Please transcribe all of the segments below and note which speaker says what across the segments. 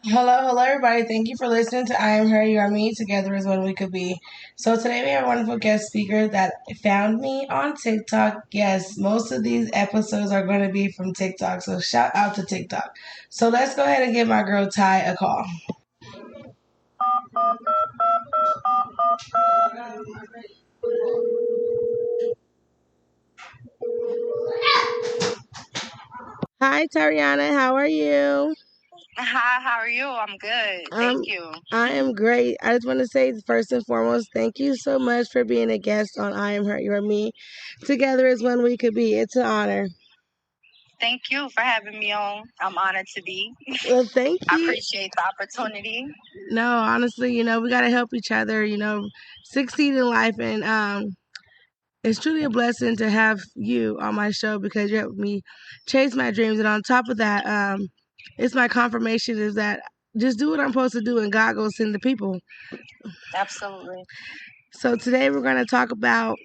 Speaker 1: Hello, everybody. Thank you for listening to I Am Her, You Are Me, Together is One We Could Be. So today we have a wonderful guest speaker that found me on TikTok. Yes, most of these episodes are going to be from TikTok, so shout out to TikTok. So let's go ahead and give my girl Ty a call. Hi, Tyriauna. How are you?
Speaker 2: Hi, how are you? I'm good. Thank
Speaker 1: Um,
Speaker 2: you.
Speaker 1: I am great. I just want to say first and foremost, thank you so much for being a guest on I Am Her, You Are Me, Together is One We Could Be. It's an honor.
Speaker 2: Thank you for having me on. I'm honored to be.
Speaker 1: Well, thank
Speaker 2: I
Speaker 1: you.
Speaker 2: appreciate the opportunity.
Speaker 1: No, honestly, we got to help each other, succeed in life. And it's truly a blessing to have you on my show because you helped me chase my dreams. And on top of that, it's my confirmation is that just do what I'm supposed to do and God goes send the people.
Speaker 2: Absolutely.
Speaker 1: So today we're going to talk about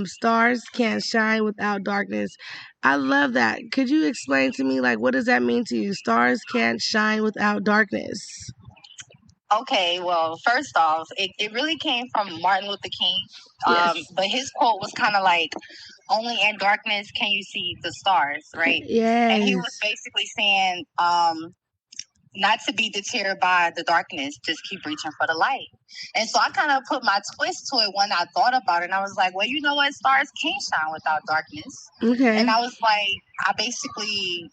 Speaker 1: stars can't shine without darkness. I love that. Could you explain to me, like, what does that mean to you? Stars can't shine without darkness.
Speaker 2: Okay, well, first off, it really came from Martin Luther King.
Speaker 1: Yes.
Speaker 2: But his quote was kind of like, only in darkness can you see the stars, right? And he was
Speaker 1: Yes.
Speaker 2: basically saying, not to be deterred by the darkness, just keep reaching for the light. And so I kind of put my twist to it when I thought about it. And I was like, well, you know what? Stars can't shine without darkness.
Speaker 1: Okay.
Speaker 2: And I was like, I basically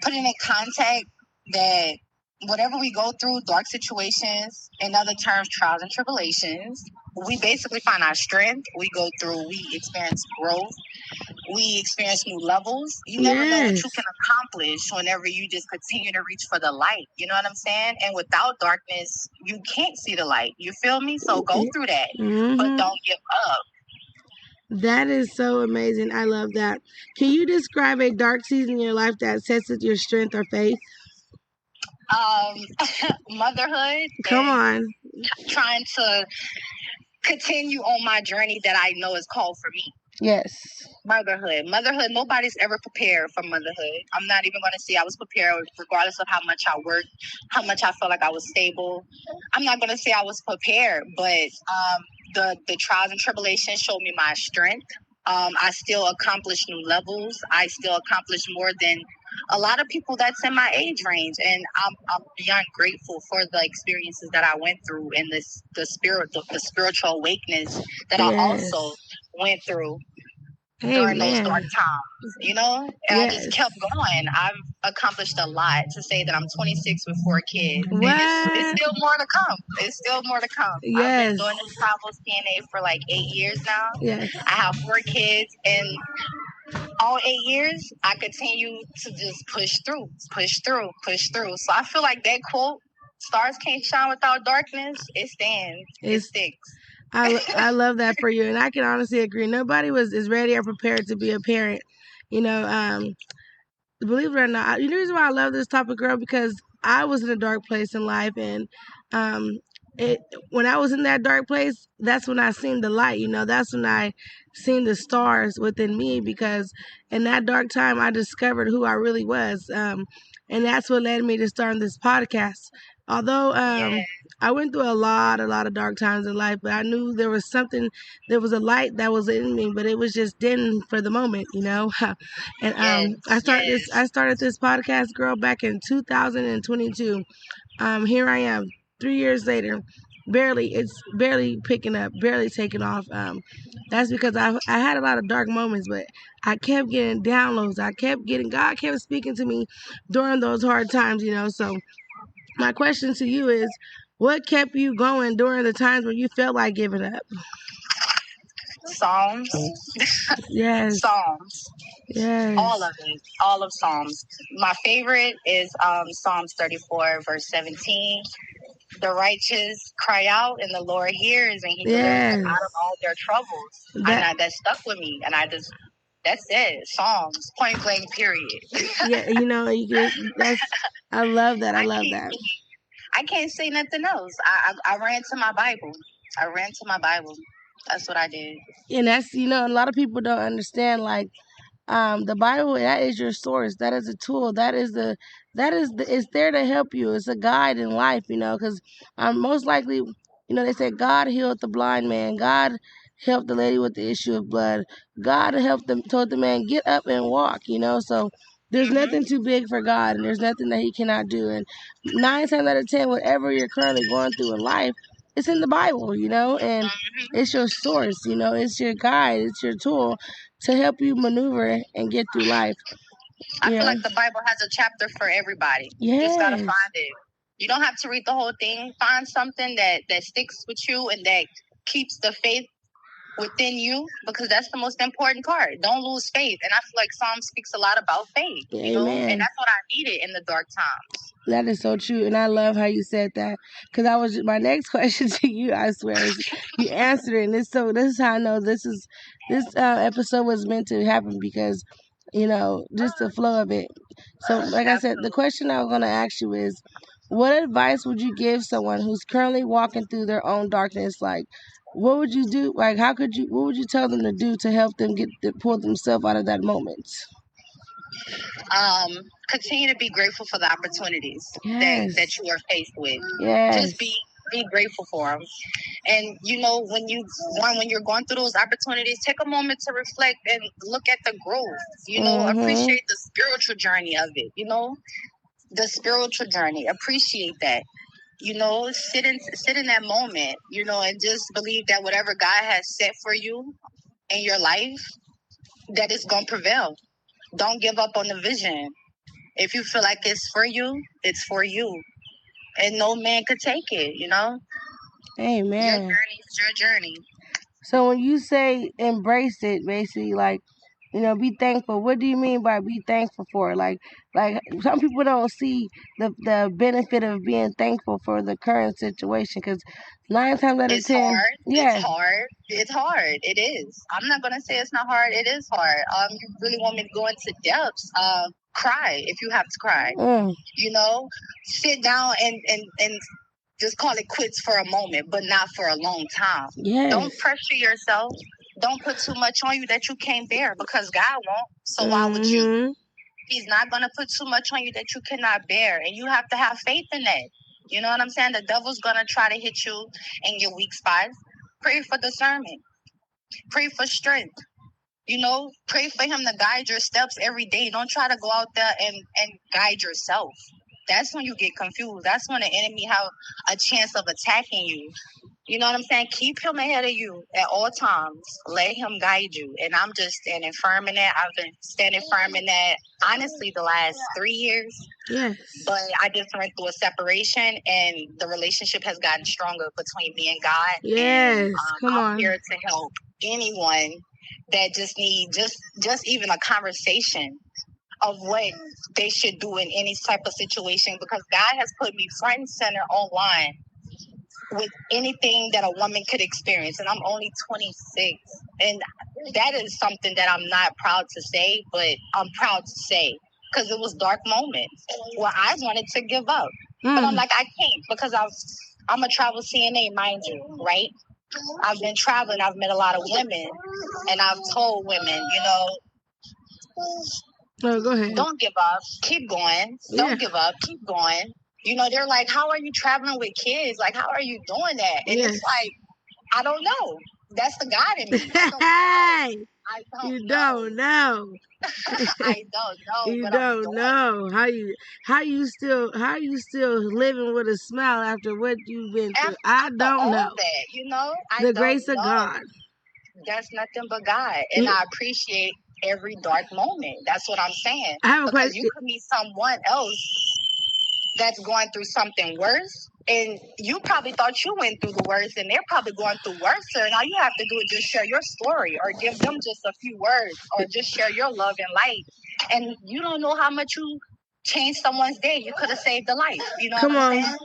Speaker 2: put it in context that whatever we go through, dark situations, in other terms, trials and tribulations, we basically find our strength. We go through, we experience growth, we experience new levels. You never know what
Speaker 1: Yes.
Speaker 2: you can accomplish whenever you just continue to reach for the light. You know what I'm saying? And without darkness, you can't see the light. You feel me? So go through that, but don't give up.
Speaker 1: That is so amazing. I love that. Can you describe a dark season in your life that tested your strength or faith?
Speaker 2: Motherhood.
Speaker 1: Come on.
Speaker 2: Trying to continue on my journey that I know is called for me.
Speaker 1: Yes.
Speaker 2: Motherhood, nobody's ever prepared for motherhood. I'm not even going to say I was prepared regardless of how much I worked, how much I felt like I was stable. I'm not going to say I was prepared, but the trials and tribulations showed me my strength. I still accomplished new levels. I still accomplished more than a lot of people that's in my age range, and I'm beyond grateful for the experiences that I went through and the spiritual awakeness that I also went through during those dark times, you know? And I just kept going. I've accomplished a lot to say that I'm 26 with 4 kids. It's still more to come. It's still more to come.
Speaker 1: Yes.
Speaker 2: I've been doing this travel CNA for like 8 years now.
Speaker 1: Yes.
Speaker 2: I have 4 kids, and all 8 years, I continue to just push through, push through, push through. So I feel like that quote, stars can't shine without darkness, it stands. It sticks.
Speaker 1: I love that for you, and I can honestly agree. Nobody is ready or prepared to be a parent. Believe it or not, the reason why I love this topic, girl, because I was in a dark place in life, and it when I was in that dark place, that's when I seen the light. That's when I seen the stars within me. Because in that dark time, I discovered who I really was, and that's what led me to starting this podcast. Although I went through a lot of dark times in life, but I knew there was something, there was a light that was in me, but it was just dim for the moment, And I started this podcast, girl, back in 2022. Here I am, 3 years later. It's barely picking up, barely taking off. That's because I had a lot of dark moments, but I kept getting downloads. God kept speaking to me during those hard times, So my question to you is, what kept you going during the times when you felt like giving up?
Speaker 2: Psalms.
Speaker 1: Yes.
Speaker 2: Psalms.
Speaker 1: Yes.
Speaker 2: All of it. All of Psalms. My favorite is Psalms 34, verse 17. The righteous cry out, and the Lord hears, and He delivers them out of all their troubles. That stuck with me, and that's it. Psalms, point blank, period.
Speaker 1: Yeah, I love that. I love that.
Speaker 2: I can't say nothing else. I ran to my Bible. I ran to my Bible. That's what I did.
Speaker 1: And that's, a lot of people don't understand, like, the Bible, that is your source. That is a tool. It's there to help you. It's a guide in life, because most likely, they said God healed the blind man. God helped the lady with the issue of blood. God helped them, told the man, get up and walk. So there's nothing too big for God, and there's nothing that he cannot do. And 9 times out of 10, whatever you're currently going through in life, it's in the Bible, and it's your source, it's your guide, it's your tool to help you maneuver and get through life.
Speaker 2: I feel like the Bible has a chapter for everybody.
Speaker 1: Yes.
Speaker 2: You just gotta find it. You don't have to read the whole thing. Find something that sticks with you and that keeps the faith within you, because that's the most important part. Don't lose faith. And I feel like Psalm speaks a lot about faith, and that's what I needed in the dark times.
Speaker 1: That is so true, and I love how you said that, because my next question to you, I swear, is you answered it, and this is how I know this episode was meant to happen, because just the flow of it. So, like I said, the question I was going to ask you is, what advice would you give someone who's currently walking through their own darkness? Like, what would you do? Like, what would you tell them to do to help them pull themselves out of that moment?
Speaker 2: Continue to be grateful for the opportunities that you are faced with.
Speaker 1: Yes.
Speaker 2: Just be grateful for them. And when you're going through those opportunities, take a moment to reflect and look at the growth. Appreciate the spiritual journey of it. The spiritual journey, appreciate that. Sit in that moment, and just believe that whatever God has set for you in your life, that it's gonna prevail. Don't give up on the vision. If you feel like it's for you, it's for you. And no man could take it,
Speaker 1: Amen.
Speaker 2: Your journey is your journey.
Speaker 1: So when you say embrace it, basically, like, be thankful. What do you mean by be thankful for? Like some people don't see the benefit of being thankful for the current situation, because 9 times out of 10,
Speaker 2: it's hard. It is. I'm not gonna say it's not hard. It is hard. You really want me to go into depths? Cry if you have to cry. Sit down and just call it quits for a moment, but not for a long time.
Speaker 1: Yes.
Speaker 2: Don't pressure yourself. Don't put too much on you that you can't bear, because God won't. So why would you? He's not going to put too much on you that you cannot bear. And you have to have faith in that. You know what I'm saying? The devil's going to try to hit you in your weak spots. Pray for discernment. Pray for strength. Pray for him to guide your steps every day. Don't try to go out there and guide yourself. That's when you get confused. That's when the enemy have a chance of attacking you. You know what I'm saying? Keep him ahead of you at all times. Let him guide you. And I'm just standing firm in that. I've been standing firm in that, honestly, the last 3 years.
Speaker 1: Yes.
Speaker 2: But I just went through a separation, and the relationship has gotten stronger between me and God.
Speaker 1: Yes.
Speaker 2: And I'm here to help anyone that just need just even a conversation of what they should do in any type of situation, because God has put me front and center online with anything that a woman could experience. And I'm only 26. And that is something that I'm not proud to say, but I'm proud to say, because it was dark moments where I wanted to give up. But I'm like, I can't, because I'm a travel CNA, mind you, right? I've been traveling. I've met a lot of women, and I've told women,
Speaker 1: go ahead.
Speaker 2: Don't give up. Keep going. Yeah. Don't give up. Keep going. They're like, how are you traveling with kids? Like, how are you doing that? And it's like, I don't know. That's the God in me. I don't know. I don't know.
Speaker 1: You don't know how you still living with a smile after what you've been through. I don't know.
Speaker 2: That,
Speaker 1: the grace of God.
Speaker 2: That's nothing but God, and I appreciate every dark moment. That's what I'm saying.
Speaker 1: I have a
Speaker 2: because
Speaker 1: question.
Speaker 2: You could meet someone else that's going through something worse, and you probably thought you went through the worst, and they're probably going through worse. And all you have to do is just share your story, or give them just a few words, or just share your love and light. And you don't know how much you changed someone's day. You could have saved a life. You know what I'm saying?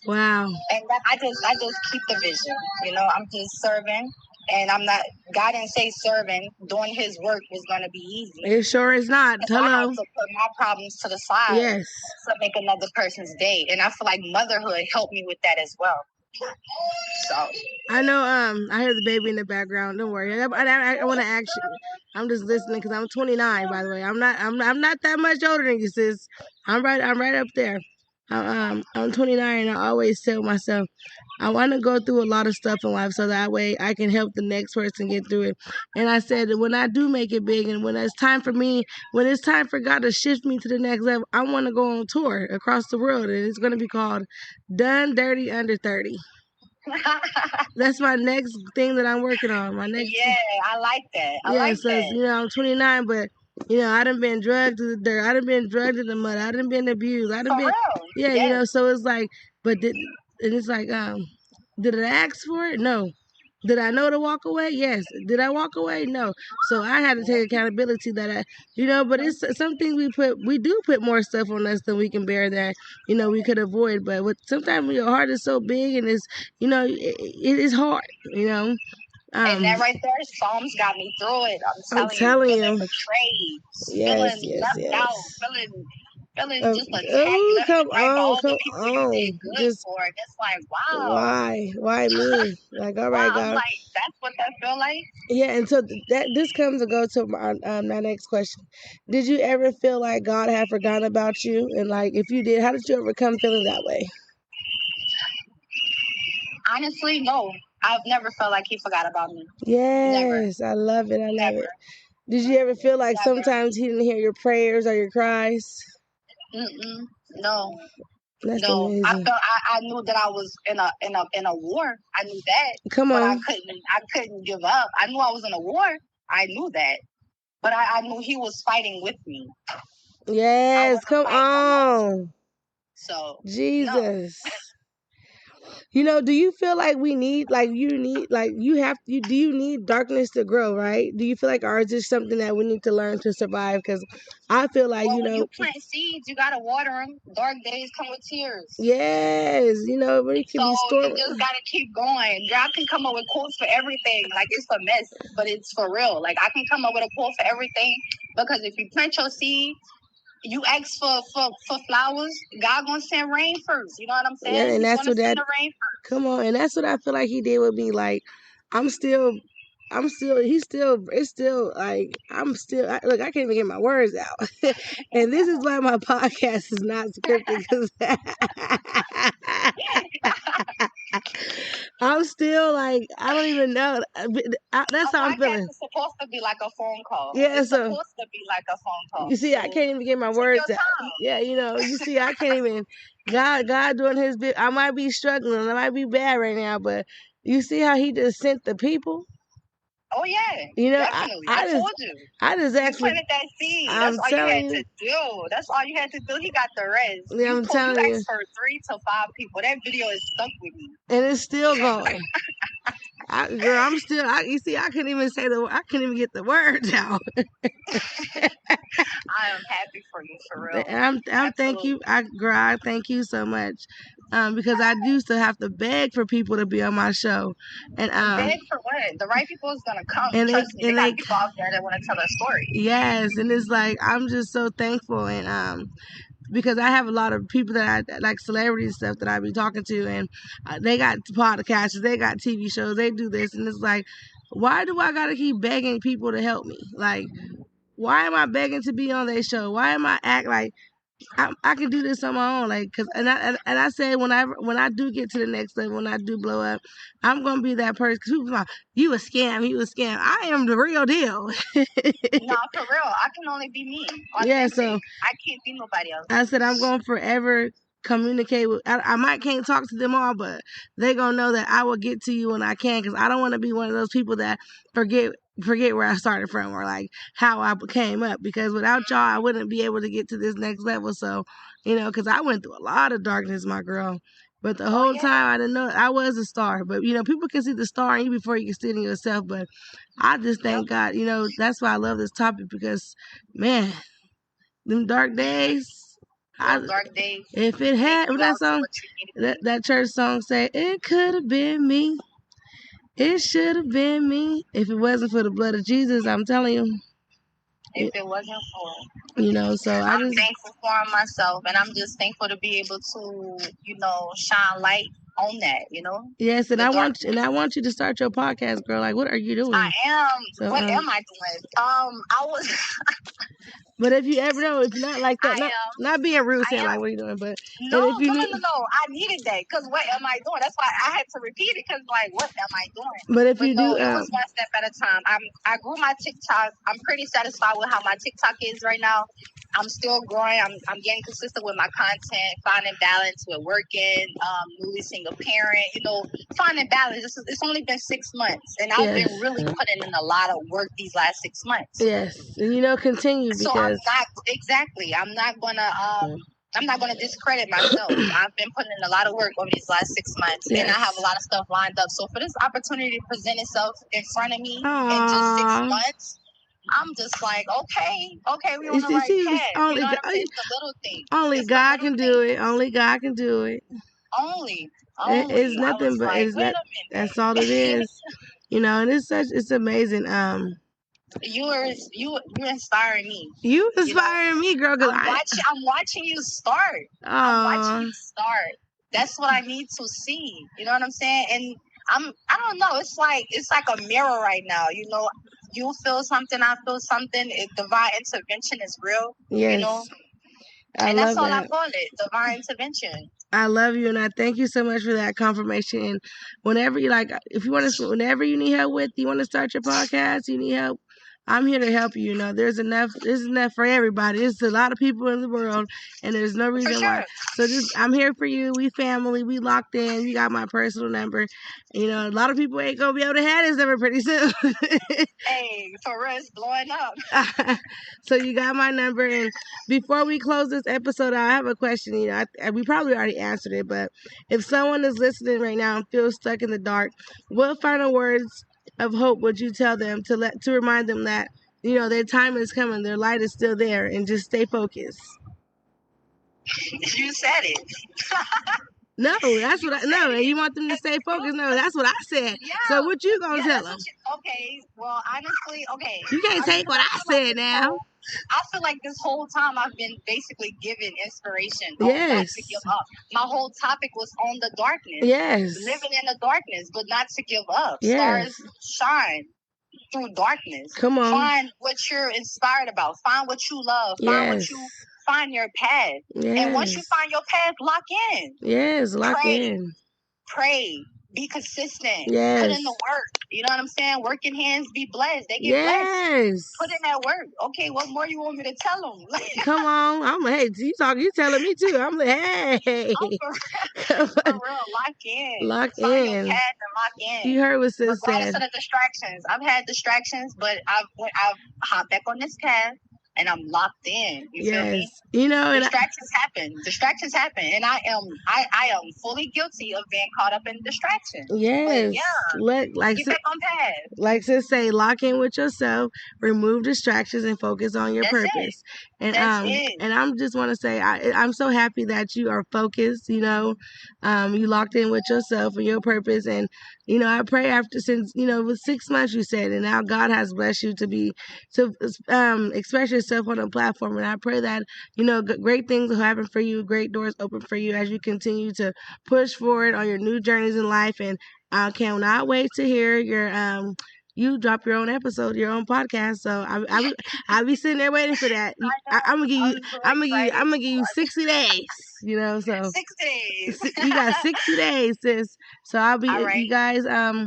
Speaker 1: Wow.
Speaker 2: And I just keep the vision. I'm just serving. And I'm not, God didn't say serving, doing his work was going to be easy.
Speaker 1: It sure is not.
Speaker 2: Hello. I have to put my problems to the side.
Speaker 1: Yes.
Speaker 2: To make another person's day. And I feel like motherhood helped me with that as well. So
Speaker 1: I know. I hear the baby in the background. Don't worry. I want to ask you. I'm just listening because I'm 29. By the way, I'm not that much older than you, sis. I'm right up there. I'm 29, and I always tell myself I want to go through a lot of stuff in life so that way I can help the next person get through it. And I said that when I do make it big, and when it's time for me, when it's time for God to shift me to the next level, I want to go on tour across the world, and it's going to be called "Done Dirty Under 30." That's my next thing that I'm working on. My next.
Speaker 2: Yeah, I like that.
Speaker 1: So I'm 29, but I done been drugged to the dirt. I done been drugged in the mud. I done been abused. I done
Speaker 2: For
Speaker 1: been.
Speaker 2: real.
Speaker 1: Yeah,
Speaker 2: Yes.
Speaker 1: So it's like, and it's like, did I ask for it? No. Did I know to walk away? Yes. Did I walk away? No. So I had to take accountability that but it's some things we do put more stuff on us than we can bear that, we could avoid. But sometimes when your heart is so big and it's, it is hard,
Speaker 2: And that right there, Psalms got me through it. I'm telling you, feeling betrayed, feeling left out, feeling just attacked left and right by all the people you did good for. And it's like, wow.
Speaker 1: Why me? Like, all right,
Speaker 2: Wow, I'm
Speaker 1: God.
Speaker 2: like, that's what that feel like?
Speaker 1: Yeah, and so this comes to go to my next question. Did you ever feel like God had forgotten about you? And like, if you did, how did you overcome feeling that way?
Speaker 2: Honestly, no. I've never felt like he forgot about me.
Speaker 1: Yes, never. I love it. I love it. Did you ever feel like sometimes he didn't hear your prayers or your cries?
Speaker 2: No.
Speaker 1: That's amazing.
Speaker 2: I knew that I was in a war. I knew that.
Speaker 1: Come on.
Speaker 2: But I couldn't give up. I knew I was in a war. I knew that. But I knew he was fighting with me.
Speaker 1: Yes, come on.
Speaker 2: So
Speaker 1: Jesus. No. Do you feel like we need, like, you need darkness to grow, right? Do you feel like, or is this something that we need to learn to survive? Because I feel like,
Speaker 2: when you plant seeds, you gotta water them. Dark days come with tears.
Speaker 1: Yes, when it can be stormy.
Speaker 2: You just gotta keep going. God can come up with quotes for everything. Like, it's a mess, but it's for real. Like, I can come up with a quote for everything, because if you plant your seed, you ask for flowers, God gonna send rain first. You know what I'm saying?
Speaker 1: Yeah, and that's what
Speaker 2: send the rain first.
Speaker 1: Come on, and that's what I feel like he did with me. Like, it's still, like, look, I can't even get my words out. And this is why my podcast is not scripted, because I'm still like, I don't even know. That's how I'm feeling.
Speaker 2: It's supposed to be like a phone call. Yeah, it's supposed to be like a phone call.
Speaker 1: You see, I can't even get my words out. Yeah, you see, I can't even. God doing his bit. I might be struggling. I might be bad right now, but you see how he just sent the people?
Speaker 2: Oh yeah, definitely. I told you.
Speaker 1: I just actually
Speaker 2: planted that seed. That's all you had to do. That's all you had to do. He got the rest.
Speaker 1: Yeah, I'm telling you.
Speaker 2: You asked for 3 to 5 people. That video is stuck with me,
Speaker 1: and it's still going. Girl, I'm still. You see, I couldn't even I couldn't even get the words out.
Speaker 2: I am happy for you, for real.
Speaker 1: I'm thank you. I thank you so much. Because I used to have to beg for people to be on my show, and
Speaker 2: beg for what? The right people is gonna come. And trust me, they got people out there that want to tell their story.
Speaker 1: Yes, and it's like, I'm just so thankful, and because I have a lot of people that I like, celebrities stuff that I be talking to, and they got podcasts, they got TV shows, they do this, and it's like, why do I gotta keep begging people to help me? Like, why am I begging to be on their show? Why am I act like I can do this on my own? Like, cause I say, when I do get to the next level, when I do blow up, I'm gonna be that person. Cause people like, you a scam. I am the real deal.
Speaker 2: No, for real. I can only be me. Yeah, so I can't be nobody else.
Speaker 1: I said, I'm gonna forever communicate with. I might can't talk to them all, but they gonna know that I will get to you when I can, because I don't want to be one of those people that forget where I started from, or like how I came up, because without y'all I wouldn't be able to get to this next level. So, because I went through a lot of darkness, my girl. But the whole time I didn't know I was a star. But people can see the star in you before you can see it in yourself. But I just thank God. That's why I love this topic, because, man, them dark days.
Speaker 2: Dark days.
Speaker 1: If it had that song, that church song say, it could have been me. It should have been me. If it wasn't for the blood of Jesus, I'm telling you.
Speaker 2: If it wasn't for,
Speaker 1: so
Speaker 2: I'm thankful for myself, and I'm just thankful to be able to, shine light own that, you know.
Speaker 1: Yes, and I want you to start your podcast, girl. Like, what are you doing?
Speaker 2: I am. So, what am I doing? I was.
Speaker 1: But if you ever know, if not like that, not being rude, saying like, what are you doing? But
Speaker 2: no. I needed that because what am I doing? That's why I had to repeat it because like, what am I doing?
Speaker 1: But if you do,
Speaker 2: it was one step at a time. I grew my TikTok. I'm pretty satisfied with how my TikTok is right now. I'm still growing. I'm getting consistent with my content, finding balance with working, newly single parent. You know, finding balance. It's only been 6 months, and I've been really putting in a lot of work these last 6 months.
Speaker 1: Yes, and continue because.
Speaker 2: So I'm not exactly. I'm not gonna discredit myself. I've been putting in a lot of work over these last 6 months, and I have a lot of stuff lined up. So for this opportunity to present itself in front of me in just 6 months. I'm just like, okay, we're on the right path. You know what I'm saying? It's the little thing.
Speaker 1: Only God can do it. Only God can do it.
Speaker 2: Only.
Speaker 1: It's nothing but it's not. That's all it is. And it's amazing.
Speaker 2: You're inspiring me.
Speaker 1: You inspiring me, girl. Cause
Speaker 2: I'm watching you start. I'm watching you start. That's what I need to see. You know what I'm saying? And I don't know. It's like a mirror right now. You know, you feel something, I feel something. Divine intervention is real. Yes. You know, and that's all I call it. Divine intervention.
Speaker 1: I love you, and I thank you so much for that confirmation. And whenever whenever you need help you want to start your podcast, you need help, I'm here to help you. There's enough for everybody. There's a lot of people in the world, and there's no reason why. So I'm here for you. We family. We locked in. You got my personal number. A lot of people ain't gonna be able to have this number pretty soon.
Speaker 2: Hey, for us, blowing up.
Speaker 1: So you got my number. And before we close this episode, I have a question. We probably already answered it, but if someone is listening right now and feels stuck in the dark, what final words of hope would you tell them to remind them that their time is coming, their light is still there, and just stay focused?
Speaker 2: You said it.
Speaker 1: No, that's what you want them to stay focused. No, that's what I said. Yeah. So what you gonna tell them?
Speaker 2: Okay, well, honestly, okay.
Speaker 1: You can't take what I said now.
Speaker 2: I feel like this whole time I've been basically given inspiration not to give up. My whole topic was on the darkness.
Speaker 1: Yes.
Speaker 2: Living in the darkness, but not to give up. Yes. Stars shine through darkness.
Speaker 1: Come on.
Speaker 2: Find what you're inspired about. Find what you love. Find your path. Yes. And once you find your path, lock in.
Speaker 1: Yes, lock in.
Speaker 2: Pray. Be consistent.
Speaker 1: Yes.
Speaker 2: Put in the work. You know what I'm saying? Working hands be blessed. They get blessed. Put in that work. Okay, what more you want me to tell them?
Speaker 1: Come on. You telling me too. I'm like, hey.
Speaker 2: For real. Lock in.
Speaker 1: Lock
Speaker 2: Find
Speaker 1: in.
Speaker 2: Your path and lock in.
Speaker 1: You heard what sis said.
Speaker 2: Regardless of the distractions. I've had distractions, but I've hopped back on this path. And I'm locked in. You feel me? Distractions happen, and I am fully guilty of being caught up in distractions.
Speaker 1: Yes.
Speaker 2: But get back on path.
Speaker 1: Like sis say, lock in with yourself, remove distractions, and focus on your purpose. And and I'm just want to say I'm so happy that you are focused. You locked in with yourself and your purpose. And I pray since with 6 months you said, and now God has blessed you to express yourself on a platform. And I pray that great things will happen for you, great doors open for you as you continue to push forward on your new journeys in life. And I cannot wait to hear your you drop your own episode, your own podcast. So I'll be sitting there waiting for that. I'm gonna give you 60 days. So
Speaker 2: 6 days.
Speaker 1: You got 60 days, sis. So I'll be you guys. I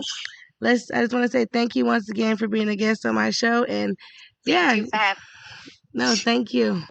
Speaker 1: just want to say thank you once again for being a guest on my show. And
Speaker 2: thank you.
Speaker 1: No, thank you.